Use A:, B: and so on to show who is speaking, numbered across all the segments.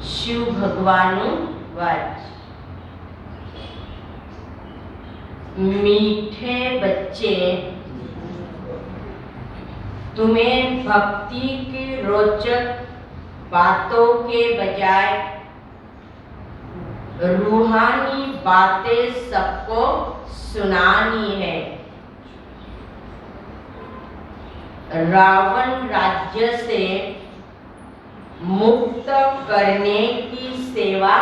A: Shiv भगवानु watch. मीठे बच्चे, तुम्हें भक्ति की रोचक बातों के बजाय रूहानी बातें सबको सुनानी है। रावण राज्य से मुक्त करने की सेवा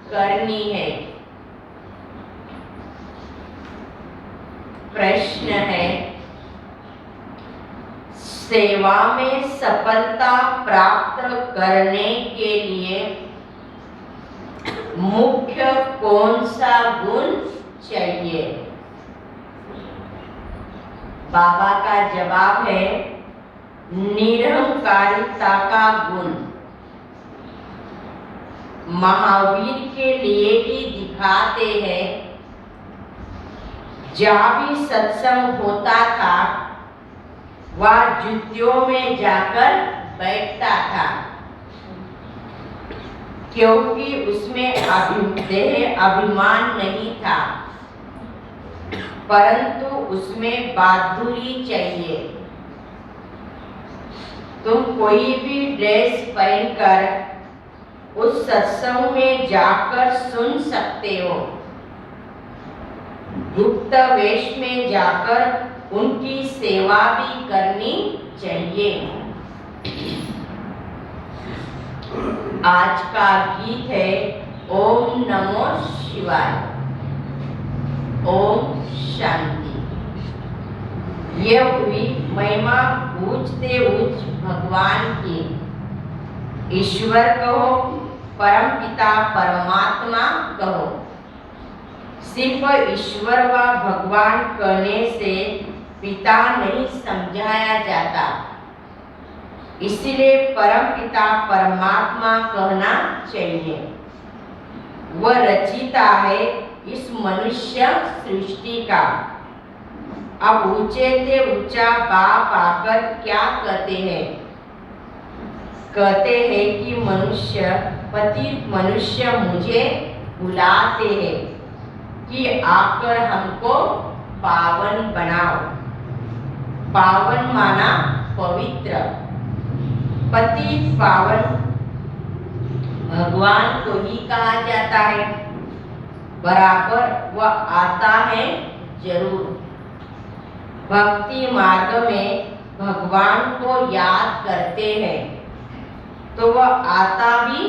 A: करनी है। प्रश्न है, सेवा में सफलता प्राप्त करने के लिए मुख्य कौन सा गुण चाहिए? बाबा का जवाब है निरहंकारिता का गुण। महावीर के लिए भी दिखाते हैं, जहाँ भी सत्संग होता था वह जूतियों में जाकर बैठता था, क्योंकि उसमें देह अभिमान नहीं था, परंतु उसमें बहादुरी चाहिए। तुम कोई भी ड्रेस पहनकर उस सत्संग में जाकर सुन सकते हो। गुप्त वेश में जाकर उनकी सेवा भी करनी चाहिए। आज का गीत है ओम नमो शिवाय। ओम शांति। यह हुई महिमा पूजते उच्च भगवान की। ईश्वर कहो, परम पिता परमात्मा कहो। सिर्फ ईश्वर व भगवान कहने से पिता नहीं समझाया जाता, इसलिए परम पिता परमात्मा कहना चाहिए। वह रचिता है इस मनुष्य सृष्टि का। अब ऊंचे से ऊंचा बाप आकर क्या कहते हैं? कहते हैं कि मनुष्य, पतित मनुष्य मुझे बुलाते हैं कि आकर हमको पावन बनाओ। पावन माना पवित्र। पतित पावन भगवान को ही कहा जाता है। बराबर वह आता है जरूर। भक्ति मार्ग में भगवान को याद करते हैं तो वह आता भी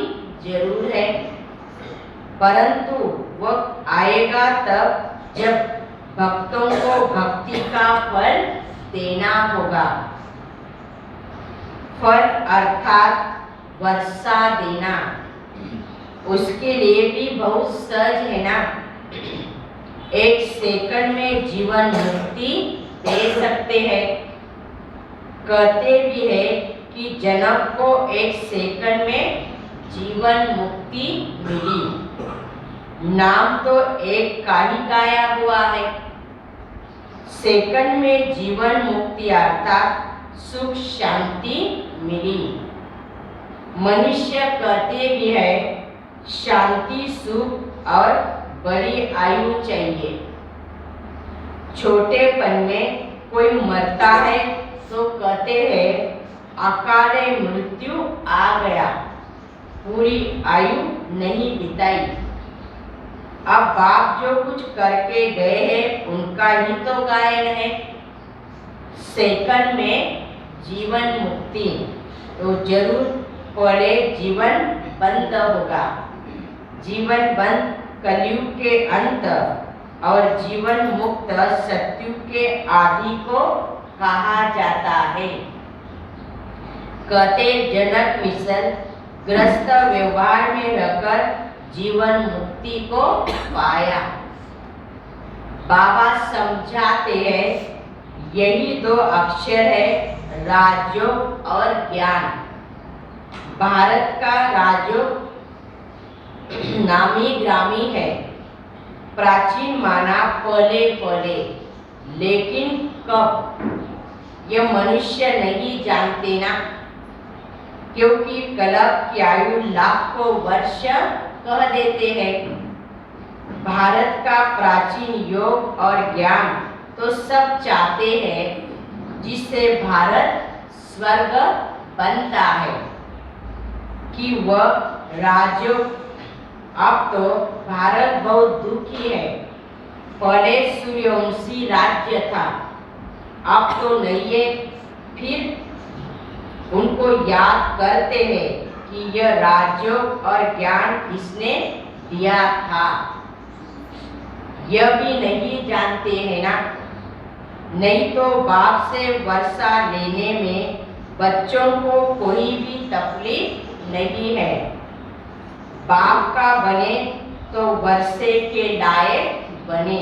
A: जरूर है, परंतु वह आएगा तब जब भक्तों को भक्ति का फल देना होगा। फल अर्थात वर्षा देना, उसके लिए भी बहुत सहज है ना। एक सेकंड में जीवन मुक्ति दे सकते हैं। कहते भी है कि जनक को एक सेकंड में जीवन मुक्ति मिली। नाम तो एक का ही गाया हुआ है। सेकंड में जीवन मुक्ति अर्थात सुख शांति मिली। मनुष्य कहते भी है शांति सुख और बड़ी आयु चाहिए। छोटेपन में कोई मरता है तो कहते हैं अकाले मृत्यु आ गया, पूरी आयु नहीं बिताई। अब बाप जो कुछ करके गए हैं उनका ही तो गायन है। सेकंड में जीवन मुक्ति तो जरूर पहले जीवन बंद होगा। जीवन बंद कलयुग के अंत और जीवन मुक्त सतयुग के आदि को कहा जाता है। कहते जनक मिशन ग्रस्त व्यवहार में रहकर जीवन मुक्ति को पाया। बाबा समझाते हैं यही दो अक्षर है राजयोग और ज्ञान। भारत का राजयोग नामी ग्रामी है, प्राचीन माना पहले पहले, लेकिन कब यह मनुष्य नहीं जानते ना। क्योंकि कल्प की आयु लाखों वर्ष कह देते हैं। भारत का प्राचीन योग और ज्ञान तो सब चाहते हैं, जिससे भारत स्वर्ग बनता है कि वह राजयोग। अब तो भारत बहुत दुखी है। पहले सूर्यवंशी राज्य था, अब तो नहीं है। फिर उनको याद करते हैं कि यह राजयोग और ज्ञान किसने दिया था, यह भी नहीं जानते हैं ना। नहीं तो बाप से वर्षा लेने में बच्चों को कोई भी तकलीफ नहीं है। बाप का बने तो वर्षे के लायक बने।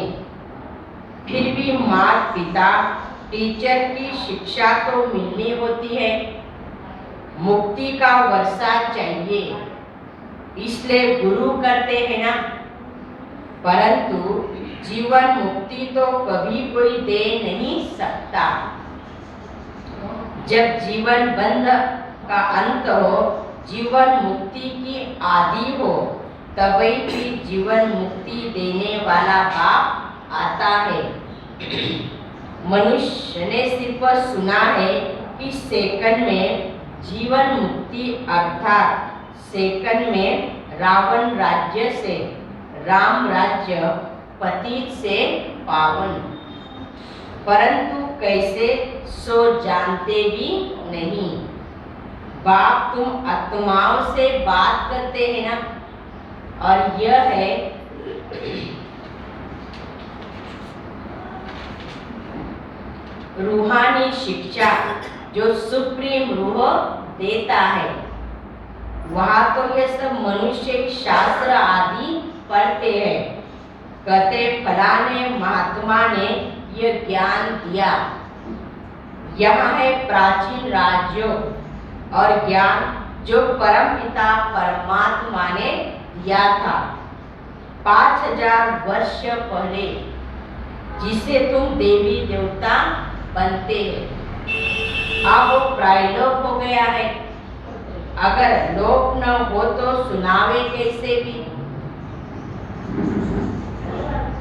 A: फिर भी माता पिता टीचर की शिक्षा तो मिलनी होती है। मुक्ति का वर्षा चाहिए, इसलिए गुरु करते हैं ना। परंतु जीवन मुक्ति तो कभी कोई दे नहीं सकता। जब जीवन बंध का अंत हो, जीवन मुक्ति की आदि हो, तभी भी जीवन मुक्ति देने वाला बाप आता है। मनुष्य ने सिर्फ सुना है कि सेकंड में जीवन मुक्ति, अर्थात सेकंड में रावण राज्य से राम राज्य, पतित से पावन। परंतु कैसे सो जानते भी नहीं। बाप तुम आत्माओं से बात करते हैं ना, और यह है रूहानी शिक्षा जो सुप्रीम रूह देता है। वहाँ तो ये सब मनुष्य शास्त्र आदि पढ़ते हैं, कहते फलाने महात्मा ने यह ज्ञान दिया। यहाँ है प्राचीन राजयोग और ज्ञान जो परम पिता परमात्मा ने दिया था 5000 वर्ष पहले, जिसे तुम देवी देवता बनते हैं। अब वो प्रायलोक हो गया है। अगर लोक न हो तो सुनावे कैसे भी।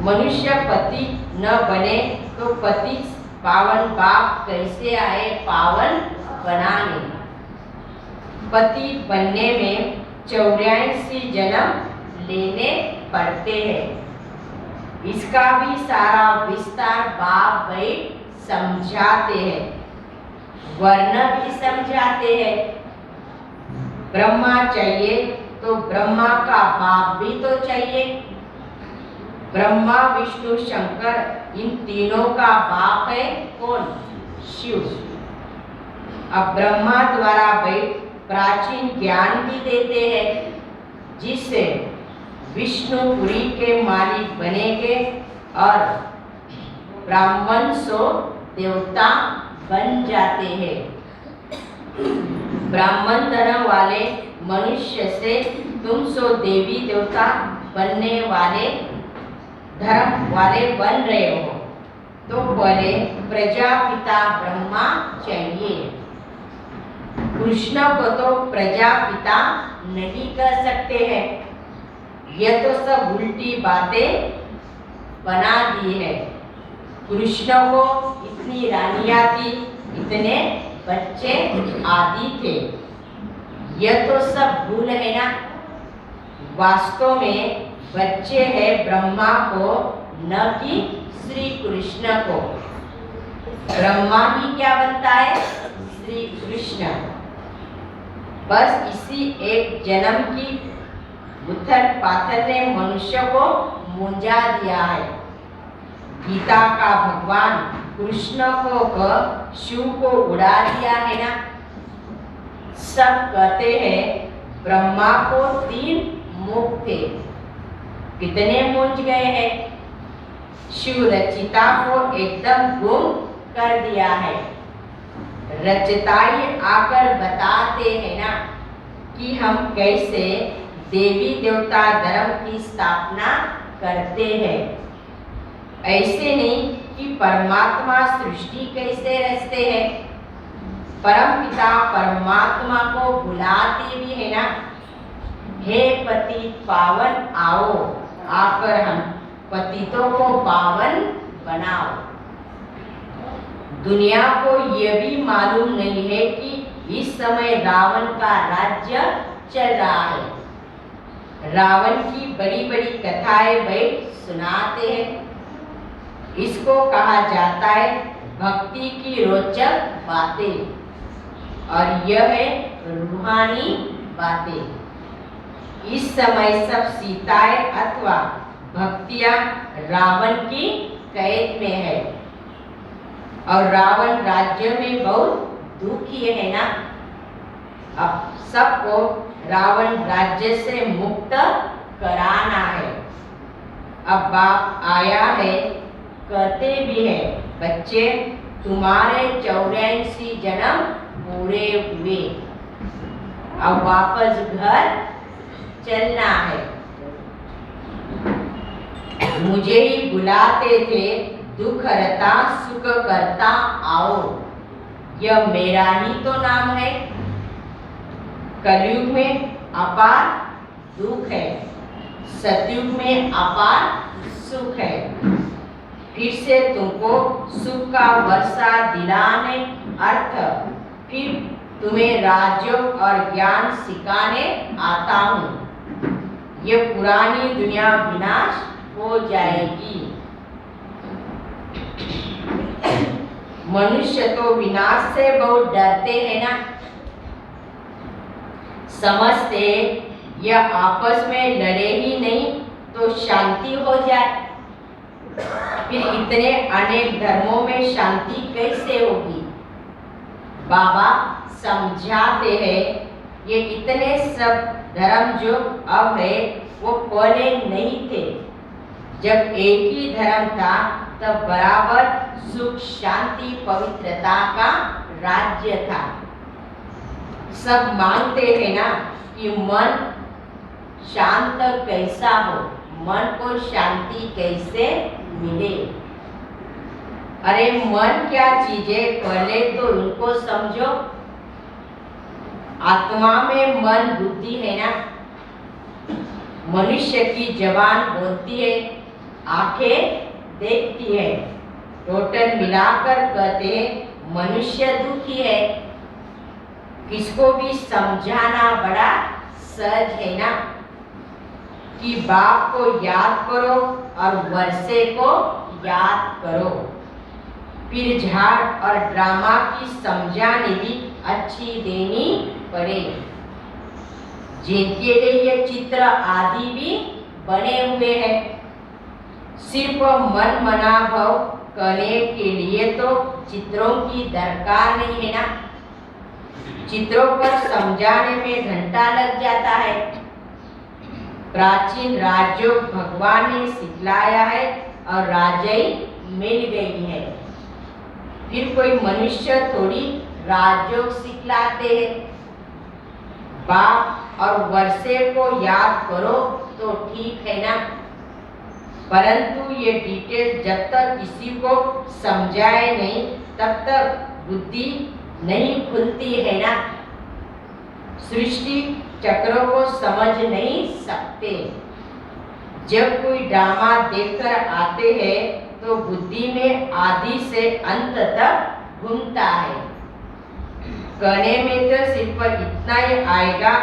A: मनुष्य पति न बने तो पति पावन बाप कैसे आए पावन बनाने। पति बनने में 84 जन्म लेने पड़ते हैं। इसका भी सारा विस्तार बाप भाई समझाते हैं, वर्ण भी समझाते हैं। ब्रह्मा चाहिए तो ब्रह्मा का बाप भी तो चाहिए। ब्रह्मा विष्णु शंकर इन तीनों का बाप है कौन? शिव। अब ब्रह्मा द्वारा भाई प्राचीन ज्ञान भी देते हैं, जिससे विष्णुपुरी के मालिक बनेंगे और ब्राह्मण सो देवता बन जाते हैं। ब्राह्मण धर्म वाले मनुष्य से तुम सो देवी देवता बनने वाले धर्म वाले बन रहे हो, तो पहले प्रजापिता ब्रह्मा चाहिए। कृष्ण को तो प्रजापिता नहीं कर सकते हैं। यह तो सब उल्टी बातें बना दी है। कृष्ण को इतनी रानियां थी, इतने बच्चे आदि थे। यह तो सब भूल है ना। वास्तव में बच्चे हैं ब्रह्मा को, न कि श्री कृष्ण को। ब्रह्मा ही क्या बनता है? श्री कृष्ण। बस इसी एक जन्म की उथल पाथल ने मनुष्य को मुंजा दिया है। गीता का भगवान कृष्ण को शिव को उड़ा दिया है ना। सब कहते हैं ब्रह्मा को 3 मुख थे, कितने मूंज गए हैं। शिव रचिता को एकदम गुम कर दिया है। रचताई आकर बताते हैं ना कि हम कैसे देवी देवता धर्म की स्थापना करते हैं। ऐसे नहीं कि परमात्मा सृष्टि कैसे रचते हैं। परमपिता परमात्मा को बुलाते भी है ना, हे पतित पावन आओ, आकर हम पतितों को पावन बनाओ। दुनिया को यह भी मालूम नहीं है कि इस समय रावण का राज्य चल रहा है। रावण की बड़ी बड़ी कथाएं बैठ सुनाते हैं। इसको कहा जाता है भक्ति की रोचक बातें, और यह है रूहानी बातें। इस समय सब सीताएं अथवा भक्तियां रावण की कैद में है, और रावण राज्य में बहुत दुखी है ना। अब सबको रावण राज्य से मुक्त कराना है। अब बाप आया है, कहते भी है बच्चे तुम्हारे 84 जन्म पूरे हुए, अब वापस घर चलना है। मुझे ही बुलाते थे, दुख हरता सुख करता आओ, यह मेरा ही तो नाम है। कलयुग में अपार दुख है, सतयुग में अपार सुख है। फिर से तुमको सुख का वर्षा दिलाने अर्थ फिर तुम्हें राजयोग और ज्ञान सिखाने आता हूँ। यह पुरानी दुनिया विनाश हो जाएगी। मनुष्य तो विनाश से बहुत डरते हैं ना, समझते यह आपस में लड़े ही नहीं तो शांति हो जाए। फिर इतने अनेक धर्मों में शांति कैसे होगी? बाबा समझाते हैं ये इतने सब धर्म जो अब है वो पहले नहीं थे। जब एक ही धर्म था तब बराबर सुख शांति पवित्रता का राज्य था। सब मांगते हैं ना कि मन शांत कैसा हो, मन को शांति कैसे मिले। अरे मन क्या चीज है, पहले तो उनको समझो। आत्मा में मन बुद्धि है ना। मनुष्य की जबान बोलती है, आंखें देखती है, टोटल मिलाकर कहते हैं मनुष्य दुखी है। किसको भी समझाना बड़ा सहज है ना कि बाप को याद करो और वर्षे को याद करो। फिर झाड़ और ड्रामा की समझाने भी अच्छी देनी पड़े, जिनके लिए ये चित्र आदि भी बने हुए हैं। सिर्फ मन मना भाव करने के लिए तो चित्रों की दरकार नहीं है ना। चित्रों पर समझाने में घंटा लग जाता है। प्राचीन राजयोग भगवान ने सिखलाया है और राजई मिल गई है। फिर कोई मनुष्य थोड़ी राजयोग सिखलाते हैं। बाप और वर्षे को याद करो तो ठीक है ना, परंतु ये डिटेल जब तक किसी को समझाए नहीं तब तक बुद्धि नहीं खुलती है ना। सृष्टि चक्रों को समझ नहीं सकते। जब कोई ड्रामा देखकर आते हैं तो बुद्धि में आदि से अंत तक घूमता है। कहने में तो सिर्फ इतना ही आएगा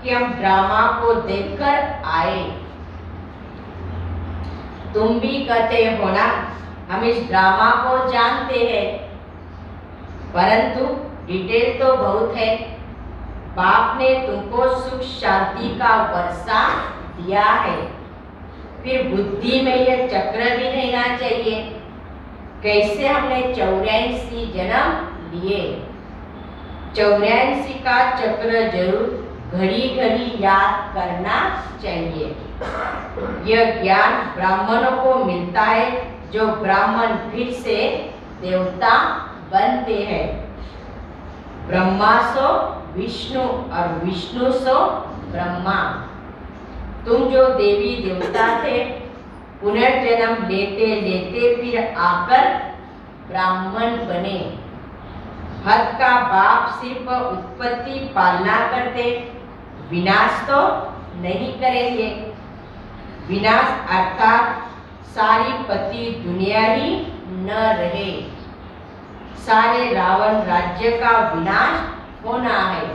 A: कि हम ड्रामा को देखकर आए। तुम भी कहते हो ना हम इस ड्रामा को जानते हैं, परंतु डिटेल तो बहुत है। बाप ने तुमको सुख शांति का वर्षा दिया है, फिर बुद्धि में यह चक्र भी रहना चाहिए। कैसे हमने 84 जन्म लिए, 84 का चक्र जरूर घड़ी घड़ी याद करना चाहिए। यह ज्ञान ब्राह्मणों को मिलता है, जो ब्राह्मण फिर से देवता बनते हैं। ब्रह्मा सो विष्णु और विष्णु सो ब्रह्मा। तुम जो देवी देवता थे पुनर्जन्म लेते लेते फिर आकर ब्राह्मण बने। हद का बाप सिर्फ उत्पत्ति पालना करते, विनाश तो नहीं करेंगे। विनाश अर्थात सारी पति दुनिया ही न रहे, सारे रावण राज्य का विनाश होना है,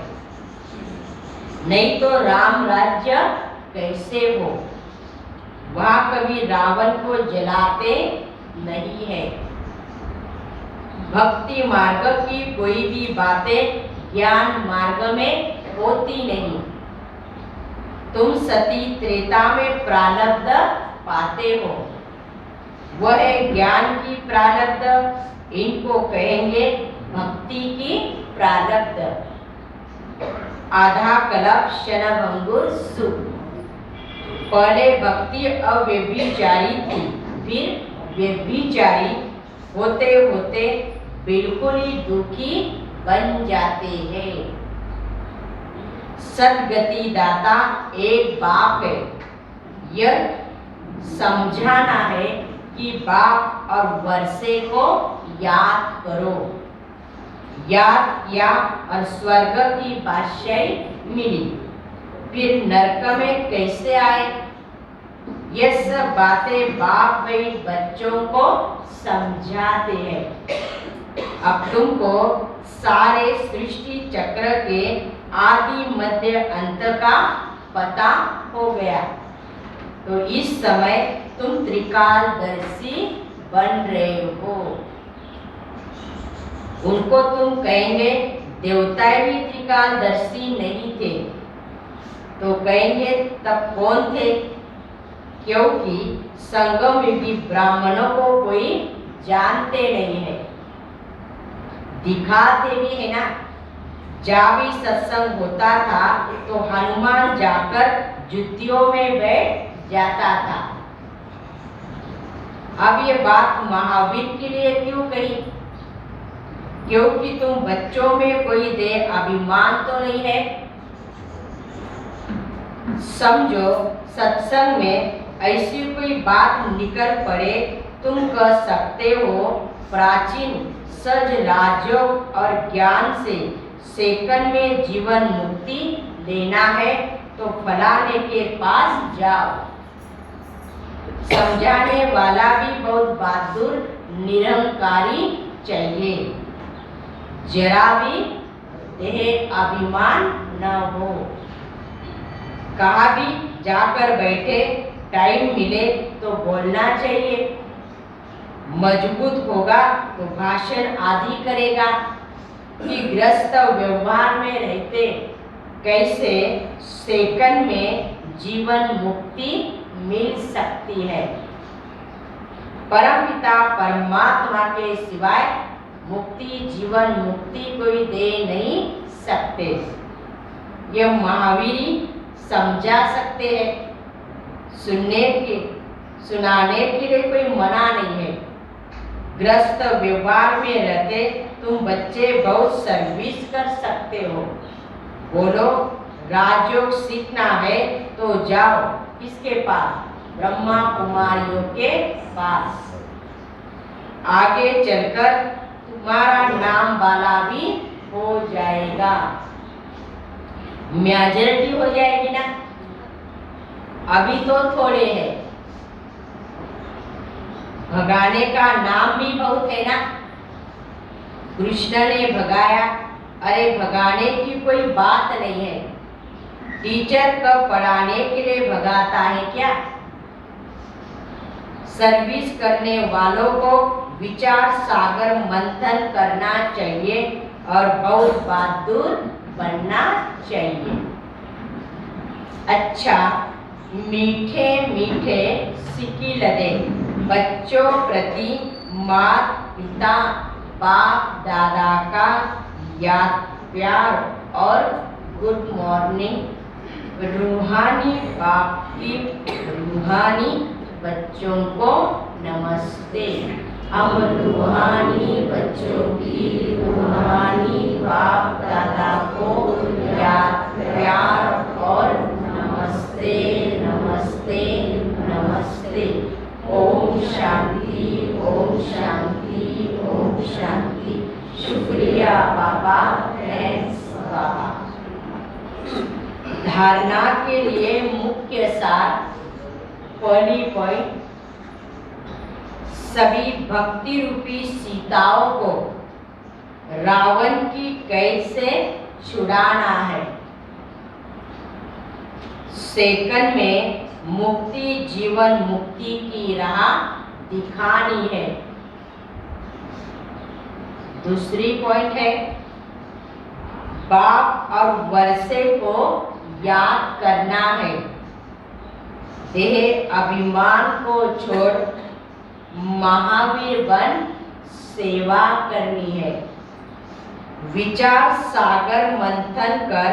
A: नहीं तो राम राज्य कैसे हो। वहाँ कभी रावण को जलाते नहीं है। भक्ति मार्ग की कोई भी बातें ज्ञान मार्ग में होती नहीं। तुम सती त्रेता में प्रारब्ध पाते हो, वह ज्ञान की प्रारब्ध, इनको कहेंगे भक्ति की प्रारब्ध। आधा कल्प क्षणभंगुर सुख। पहले भक्ति अव्यभिचारी थी, फिर व्यभिचारी होते होते बिल्कुल ही दुखी बन जाते हैं। सदगति दाता एक बाप है। यह समझाना है कि बाप और वर्षे को याद करो। याद किया और स्वर्ग की बादशाही मिली, फिर नरक में कैसे आए। ये सब बातें बाप भाई बच्चों को समझाते हैं। अब तुमको सारे सृष्टि चक्र के आदि मध्य अंत का पता हो गया, तो इस समय तुम त्रिकालदर्शी बन रहे हो। उनको तुम कहेंगे देवता भी त्रिकालदर्शी नहीं थे, तो कहेंगे तब कौन थे? क्योंकि संगम में भी ब्राह्मणों को कोई जानते नहीं है, दिखाते भी है ना। जहाँ भी सत्संग होता था तो हनुमान जाकर जुतियों में बैठ जाता था। अब ये बात महावीर के लिए क्यों कही? क्योंकि तुम बच्चों में कोई दे अभिमान तो नहीं है। समझो सत्संग में ऐसी कोई बात निकल पड़े, तुम कह सकते हो प्राचीन सज राजयोग और ज्ञान से सेकंड में जीवन मुक्ति लेना है तो फलाने के पास जाओ। समझाने वाला भी बहुत बहादुर निरंकारी चाहिए, जरा भी देह अभिमान न हो। कहाँ भी जाकर बैठे, टाइम मिले तो बोलना चाहिए। मजबूत होगा तो भाषण आदि करेगा कि गृहस्थ व्यवहार में रहते कैसे सेकंड में जीवन मुक्ति मिल सकती है। परमपिता परमात्मा के सिवाय मुक्ति जीवन मुक्ति कोई दे नहीं सकते। ये महावीर समझा सकते हैं। सुनाने के लिए कोई मना नहीं है। ग्रस्त व्यवहार में रहते तुम बच्चे बहुत सर्विस कर सकते हो। बोलो राजयोग सीखना है तो जाओ किसके पास? ब्रह्मा कुमारियों के पास। आगे चलकर तुम्हारा नाम वाला भी हो जाएगा, मेजॉरिटी हो जाएगी ना। अभी तो थोड़े हैं, भगाने का नाम भी बहुत है ना। कृष्ण ने भगाया, अरे भगाने की कोई बात नहीं है। टीचर को पढ़ाने के लिए भगाता है क्या? सर्विस करने वालों को विचार सागर मंथन करना चाहिए और बहुत बहादुर बनना चाहिए। अच्छा, मीठे मीठे सिकिलदे बच्चों प्रति माता पिता बाप दादा का याद प्यार और गुड मॉर्निंग। रूहानी बाप की रूहानी बच्चों को नमस्ते। हम रूहानी बच्चों की रूहानी बाप दादा को याद प्यार और नमस्ते नमस्ते नमस्ते। ओम शांति ओम शांति ओम शांति। शुक्रिया। धारणा के लिए मुख्य सार, पहली पॉइंट, सभी भक्ति रूपी सीताओं को रावण की कैद से छुड़ाना है। सेकंड में मुक्ति, जीवन मुक्ति की राह दिखानी है। दूसरी पॉइंट है, बाप और वर्षे को याद करना है। देह अभिमान को छोड़ महावीर बन सेवा करनी है। विचार सागर मंथन कर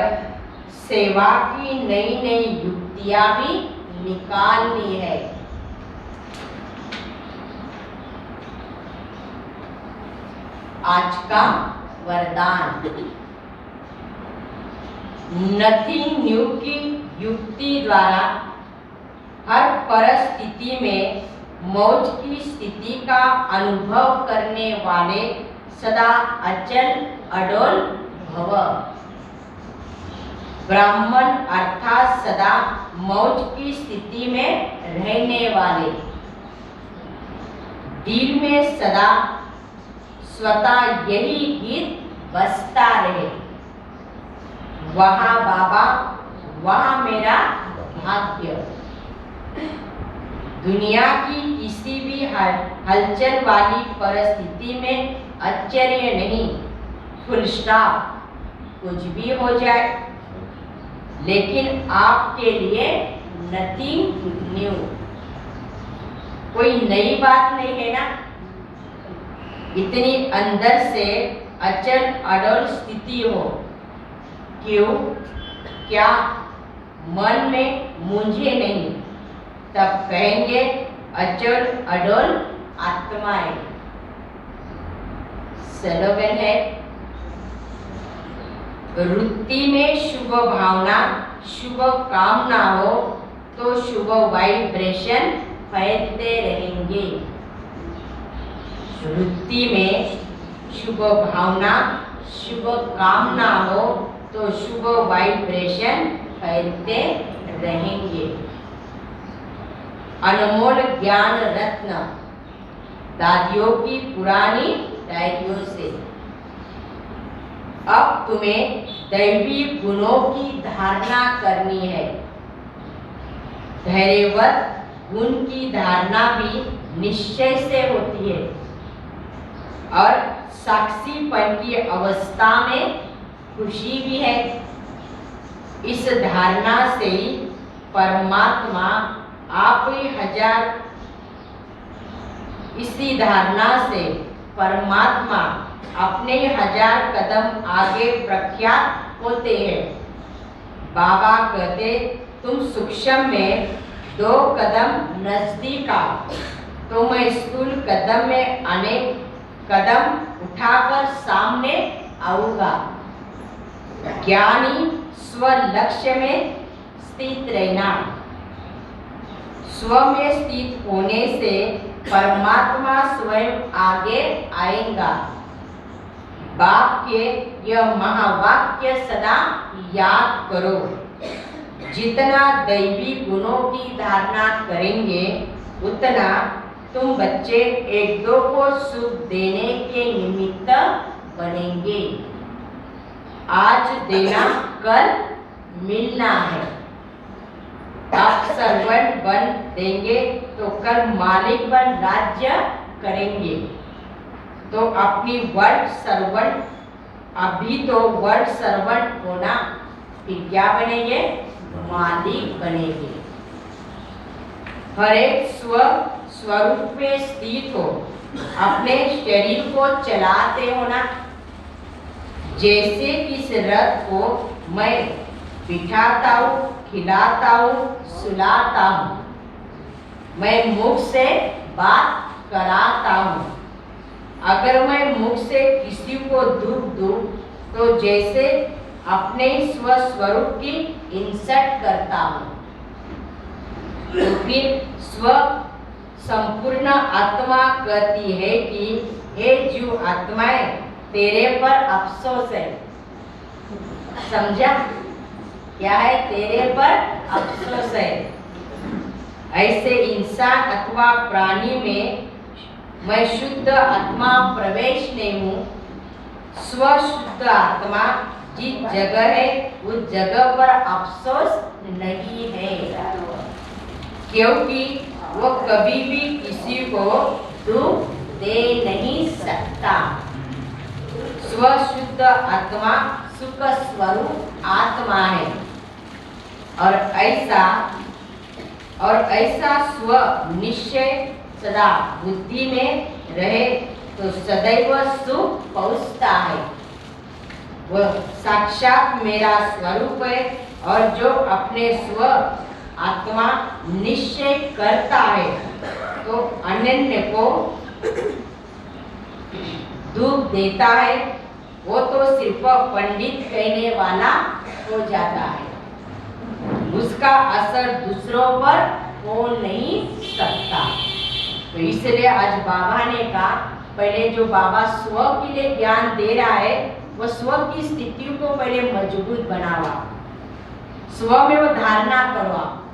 A: सेवा की नई नई युक्तियां भी निकालनी है। आज का वरदान, नथिंग न्यू की युक्ति द्वारा हर परिस्थिति में मौज की स्थिति का अनुभव करने वाले सदा अचल अडोल भव। ब्राह्मण अर्थात सदा मौज की स्थिति में रहने वाले, दिल में सदा स्वतः यही गीत बजता रहे, वहाँ बाबा वहाँ मेरा भाग्य। दुनिया की किसी भी हलचल वाली परिस्थिति में आश्चर्य नहीं, फुल स्टॉप, कुछ भी हो जाए, लेकिन आपके लिए नथिंग न्यू, कोई नई बात नहीं है ना। इतनी अंदर से अचल अडोल स्थिति हो, क्यों, क्या, मन में मुझे नहीं, तब कहेंगे अचल अडोल आत्माएं। स्लोगन है, वृत्ति में शुभ भावना शुभ कामना हो तो शुभ वाइब्रेशन फैलते रहेंगे। वृत्ति में शुभ भावना शुभ कामना हो तो शुभ वाइब्रेशन फैलते रहेंगे। अनमोल ज्ञान रत्न दादियों की पुरानी डायरियों से। अब तुम्हें दैवी गुणों की धारणा करनी है। धैर्यवत गुण की धारणा भी निश्चय से होती है और साक्षीपन की अवस्था में खुशी भी है। इस धारणा से ही परमात्मा आप ही हजार, इसी धारणा से परमात्मा अपने 1000 कदम आगे प्रख्यात होते हैं। बाबा कहते, तुम सूक्ष्म में 2 कदम नजदीक आओ तो मैं स्थूल कदम में अनेक कदम उठाकर सामने आऊंगा। ज्ञानी स्व लक्ष्य में स्थित रहना। स्व में स्थित होने से परमात्मा स्वयं आगे आएगा। बाप के यह महावाक्य सदा याद करो। जितना दैवी गुणों की धारणा करेंगे उतना तुम बच्चे एक दो को सुख देने के निमित्त बनेंगे। आज देना कल मिलना है। आप सर्वेंट बन देंगे तो कल मालिक बन राज्य करेंगे। तो अपनी वर्ड सर्वेंट, अभी तो वर्ड सर्वेंट होना, फिर क्या बनेंगे, मालिक बनेंगे। हर एक स्वरूप में स्थित हो, अपने शरीर को चलाते हो ना। जैसे किस रथ को मैं बिठाता हूँ, खिलाता हूँ, सुलाता हूँ, मैं मुख से बात कराता हूँ। अगर मैं मुख से किसी को दुख दूँ तो जैसे अपने स्वस्वरूप की इंसल्ट करता हूँ। तो फिर स्व संपूर्ण आत्मा कहती है कि हे जीव आत्माएं, तेरे पर अफसोस है। समझा? क्या है? तेरे पर अफसोस है। ऐसे इंसान अथवा प्राणी में मैं शुद्ध आत्मा प्रवेश नहीं हूँ। स्वशुद्ध आत्मा जिस जगह है उस जगह पर अफसोस नहीं है, क्योंकि वो कभी भी किसी को दुख दे नहीं सकता। स्वशुद्ध आत्मा सुख स्वरूप आत्मा है और ऐसा स्व निश्चय सदा बुद्धि में रहे तो सदैव सुख पहुँचता है। वह साक्षात मेरा स्वरूप है और जो अपने स्व आत्मा निश्चय करता है तो अनन्य को दुख देता है, वो तो सिर्फ पंडित कहने वाला हो जाता है। उसका असर दूसरों पर हो नहीं सकता। तो इसलिए आज बाबा ने कहा, पहले जो बाबा स्व के लिए ज्ञान दे रहा है वो स्व की स्थिति को पहले मजबूत बनावा, स्व में वो धारणा करो आप